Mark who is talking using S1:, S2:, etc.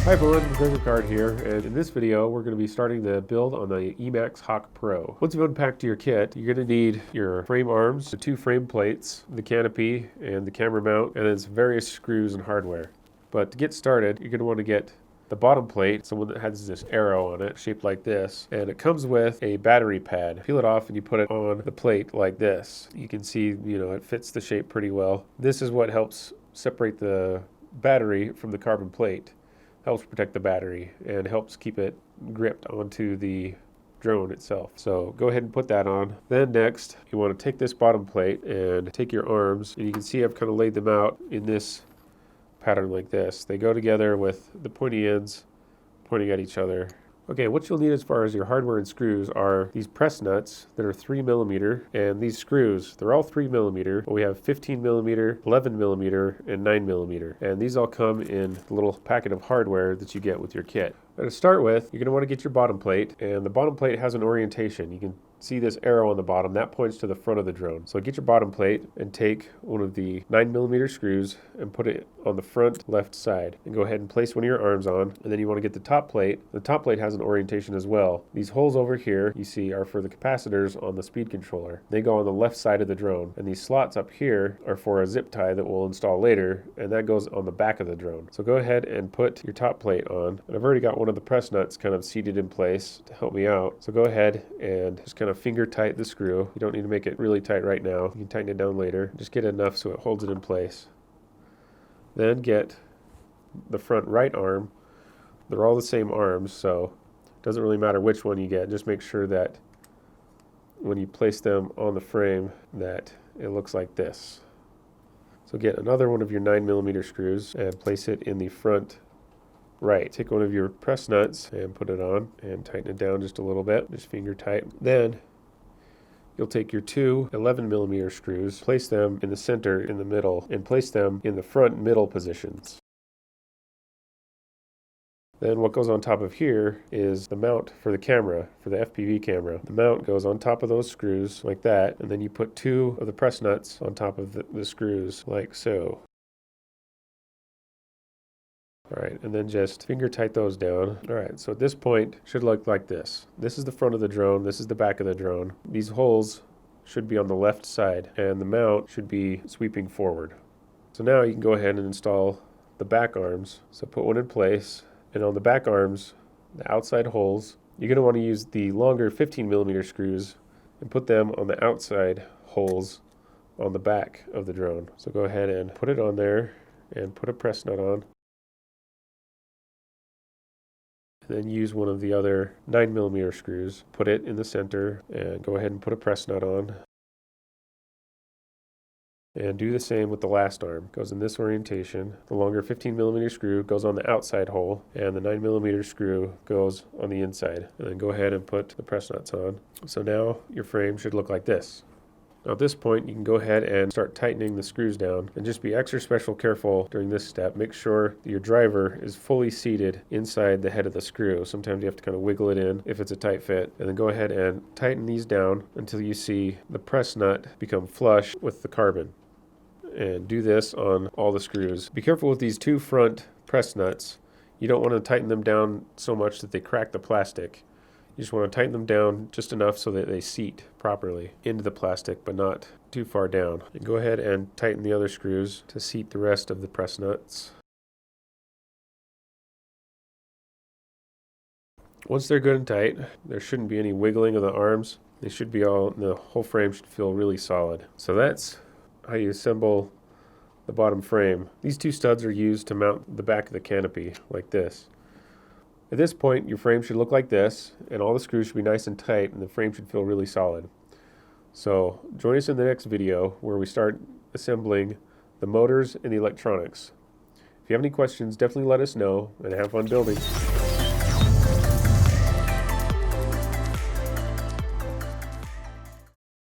S1: Hi everyone, Greg Ricard here, and in this video we're going to be starting the build on the Emax Hawk Pro. Once you've unpacked your kit, you're going to need your frame arms, the two frame plates, the canopy, and the camera mount, and then some various screws and hardware. But to get started, you're going to want to get the bottom plate, so one that has this arrow on it, shaped like this, and it comes with a battery pad. Peel it off and you put it on the plate like this. You can see, it fits the shape pretty well. This is what helps separate the battery from the carbon plate. Helps protect the battery and helps keep it gripped onto the drone itself. So go ahead and put that on. Then next, you want to take this bottom plate and take your arms, and you can see I've kind of laid them out in this pattern like this. They go together with the pointy ends pointing at each other. Okay, what you'll need as far as your hardware and screws are these press nuts that are 3mm, and these screws, they're all 3mm, but we have 15mm, 11mm, and 9mm. And these all come in the little packet of hardware that you get with your kit. Now to start with, you're going to want to get your bottom plate, and the bottom plate has an orientation. You can see this arrow on the bottom, that points to the front of the drone. So get your bottom plate and take one of the 9mm screws and put it on the front left side. And go ahead and place one of your arms on, and then you want to get the top plate. The top plate has an orientation as well. These holes over here you see are for the capacitors on the speed controller. They go on the left side of the drone, and these slots up here are for a zip tie that we'll install later, and that goes on the back of the drone. So go ahead and put your top plate on, and I've already got one of the press nuts kind of seated in place to help me out. So go ahead and just kind of finger tight the screw. You don't need to make it really tight right now. You can tighten it down later. Just get enough so it holds it in place. Then get the front right arm. They're all the same arms, so it doesn't really matter which one you get. Just make sure that when you place them on the frame that it looks like this. So get another one of your 9mm screws and place it in the front right. Take one of your press nuts and put it on and tighten it down just a little bit, just finger tight. Then you'll take your two 11mm screws, place them in the center in the middle, and place them in the front middle positions. Then what goes on top of here is the mount for the camera, for the FPV camera. The mount goes on top of those screws like that, and then you put two of the press nuts on top of the screws like so. Alright, and then just finger tight those down. Alright, so at this point, should look like this. This is the front of the drone, this is the back of the drone. These holes should be on the left side, and the mount should be sweeping forward. So now you can go ahead and install the back arms. So put one in place, and on the back arms, the outside holes, you're going to want to use the longer 15mm screws and put them on the outside holes on the back of the drone. So go ahead and put it on there, and put a press nut on. And then use one of the other 9mm screws, put it in the center, and go ahead and put a press nut on. And do the same with the last arm. Goes in this orientation. The longer 15mm screw goes on the outside hole, and the 9mm screw goes on the inside. And then go ahead and put the press nuts on. So now your frame should look like this. Now at this point, you can go ahead and start tightening the screws down, and just be extra special careful during this step. Make sure that your driver is fully seated inside the head of the screw. Sometimes you have to kind of wiggle it in if it's a tight fit, and then go ahead and tighten these down until you see the press nut become flush with the carbon. And do this on all the screws. Be careful with these two front press nuts. You don't want to tighten them down so much that they crack the plastic. You just want to tighten them down just enough so that they seat properly into the plastic, but not too far down. And go ahead and tighten the other screws to seat the rest of the press nuts. Once they're good and tight, there shouldn't be any wiggling of the arms. They should be the whole frame should feel really solid. So that's how you assemble the bottom frame. These two studs are used to mount the back of the canopy like this. At this point, your frame should look like this, and all the screws should be nice and tight, and the frame should feel really solid. So join us in the next video where we start assembling the motors and the electronics. If you have any questions, definitely let us know, and have fun building.